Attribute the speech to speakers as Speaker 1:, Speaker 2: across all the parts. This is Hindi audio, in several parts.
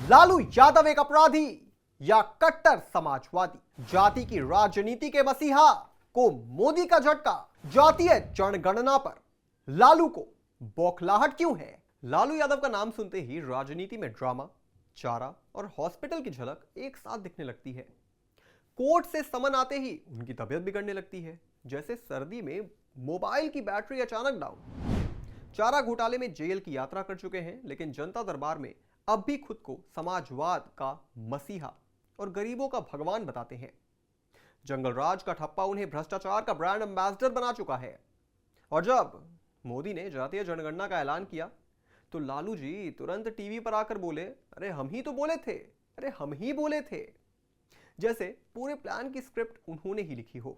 Speaker 1: लालू यादव एक अपराधी या कट्टर समाजवादी? जाति की राजनीति के मसीहा को मोदी का झटका। जातीय जनगणना पर लालू को बौखलाहट क्यों है? लालू यादव का नाम सुनते ही राजनीति में ड्रामा, चारा और हॉस्पिटल की झलक एक साथ दिखने लगती है। कोर्ट से समन आते ही उनकी तबीयत बिगड़ने लगती है, जैसे सर्दी में मोबाइल की बैटरी अचानक डाउन। चारा घोटाले में जेल की यात्रा कर चुके हैं, लेकिन जनता दरबार में अब भी खुद को समाजवाद का मसीहा और गरीबों का भगवान बताते हैं। जंगल राज का ठप्पा उन्हें भ्रष्टाचार का ब्रांड एम्बेसडर बना चुका है। और जब मोदी ने जातीय जनगणना का ऐलान किया तो लालू जी तुरंत टीवी पर आकर बोले, अरे हम ही तो बोले थे, अरे हम ही बोले थे, जैसे पूरे प्लान की स्क्रिप्ट उन्होंने ही लिखी हो।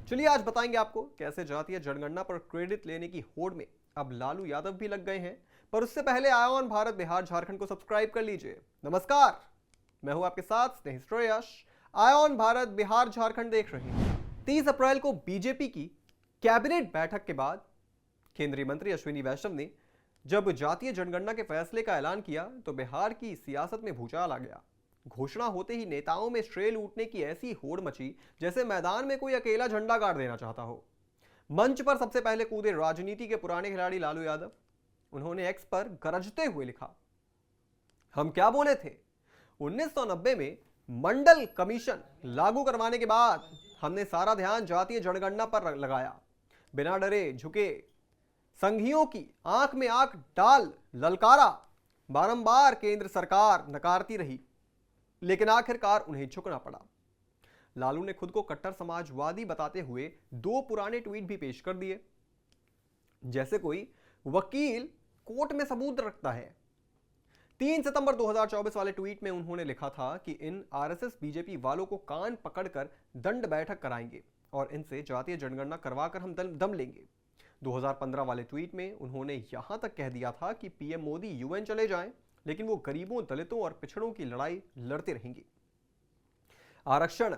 Speaker 1: चलिए आज बताएंगे आपको कैसे जातीय जनगणना पर क्रेडिट लेने की होड़ में अब लालू यादव भी लग गए हैं। पर उससे पहले आयोन भारत बिहार झारखंड को सब्सक्राइब कर लीजिए। नमस्कार, मैं हूं आपके साथ स्नेह श्रेयस। आयोन भारत बिहार झारखंड देख रहे हैं। 30 अप्रैल को बीजेपी की कैबिनेट बैठक के बाद केंद्रीय मंत्री अश्विनी वैष्णव ने जब जातीय जनगणना के फैसले का ऐलान किया तो बिहार की सियासत में भूचाल आ गया। घोषणा होते ही नेताओं में श्रेय लूटने की ऐसी होड़ मची जैसे मैदान में कोई अकेला झंडा गाड़ देना चाहता हो। मंच पर सबसे पहले कूदे राजनीति के पुराने खिलाड़ी लालू यादव। उन्होंने एक्स पर गरजते हुए लिखा, हम क्या बोले थे, 1990 में मंडल कमीशन लागू करवाने के बाद हमने सारा ध्यान जातीय जनगणना पर लगाया। बिना डरे झुके संघियों की आंख में आंख डाल ललकारा। बारंबार केंद्र सरकार नकारती रही, लेकिन आखिरकार उन्हें झुकना पड़ा। लालू ने खुद को कट्टर समाजवादी बताते हुए 2 पुराने ट्वीट भी पेश कर दिए, जैसे कोई वकील कोर्ट में सबूत रखता है। 3 सितंबर 2024 वाले ट्वीट में उन्होंने लिखा था कि इन आरएसएस बीजेपी वालों को कान पकड़कर दंड बैठक कराएंगे और इनसे जातीय जनगणना करवाकर हम दम लेंगे। 2015 वाले ट्वीट में उन्होंने यहां तक कह दिया था कि पीएम मोदी यूएन चले जाएं, लेकिन वो गरीबों, दलितों और पिछड़ों की लड़ाई लड़ते रहेंगे। आरक्षण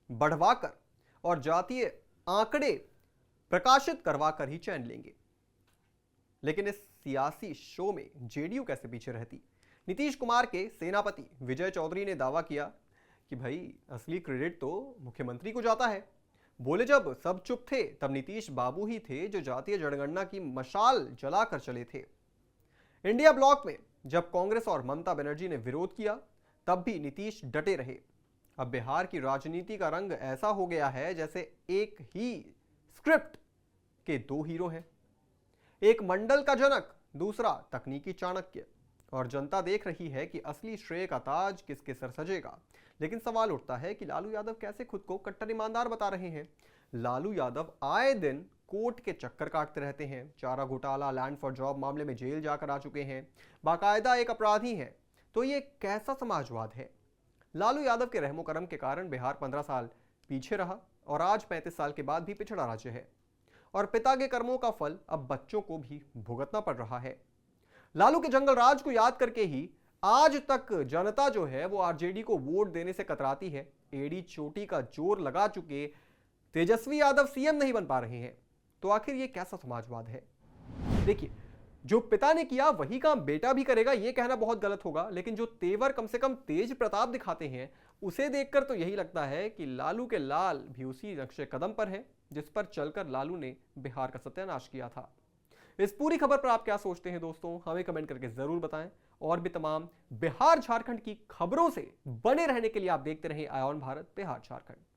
Speaker 1: बढ़वाकर और जातीय आंकड़े प्रकाशित करवाकर ही चैन लेंगे। लेकिन इस सियासी शो में जेडीयू कैसे पीछे रहती? नीतीश कुमार के सेनापति विजय चौधरी ने दावा किया कि भाई असली क्रेडिट तो मुख्यमंत्री को जाता है। बोले जब सब चुप थे तब नीतीश बाबू ही थे जो जातीय जनगणना की मशाल जलाकर चले थे। इंडिया ब्लॉक में जब कांग्रेस और ममता बनर्जी ने विरोध किया तब भी नीतीश डटे रहे। अब बिहार की राजनीति का रंग ऐसा हो गया है जैसे एक ही स्क्रिप्ट के 2 हीरो हैं, एक मंडल का जनक, दूसरा तकनीकी चाणक्य। और जनता देख रही है कि असली श्रेय का ताज किसके सर सजेगा। लेकिन सवाल उठता है कि लालू यादव कैसे खुद को कट्टर ईमानदार बता रहे हैं। लालू यादव आए दिन कोर्ट के चक्कर काटते रहते हैं। चारा घोटाला, लैंड फॉर जॉब मामले में जेल जाकर आ चुके हैं, बाकायदा एक अपराधी हैं। तो ये कैसा समाजवाद है? लालू यादव के रहमो करम के कारण बिहार 15 साल पीछे रहा और आज 35 साल के बाद भी पिछड़ा राज्य है। और पिता के कर्मों का फल अब बच्चों को भी भुगतना पड़ रहा है। लालू के जंगल राज को याद करके ही आज तक जनता जो है वो आरजेडी को वोट देने से कतराती है। एड़ी चोटी का जोर लगा चुके तेजस्वी यादव सीएम नहीं बन पा रहे हैं। तो आखिर ये कैसा समाजवाद है? देखिए, जो पिता ने किया वही काम बेटा भी करेगा, ये कहना बहुत गलत होगा। लेकिन जो तेवर कम से कम तेज प्रताप दिखाते हैं, उसे देखकर तो यही लगता है कि लालू के लाल भी उसी नक्शे कदम पर है जिस पर चलकर लालू ने बिहार का सत्यानाश किया था। इस पूरी खबर पर आप क्या सोचते हैं दोस्तों? हमें कमेंट करके जरूर बताएं। और भी तमाम बिहार झारखंड की खबरों से बने रहने के लिए आप देखते रहें आयोन भारत बिहार झारखंड।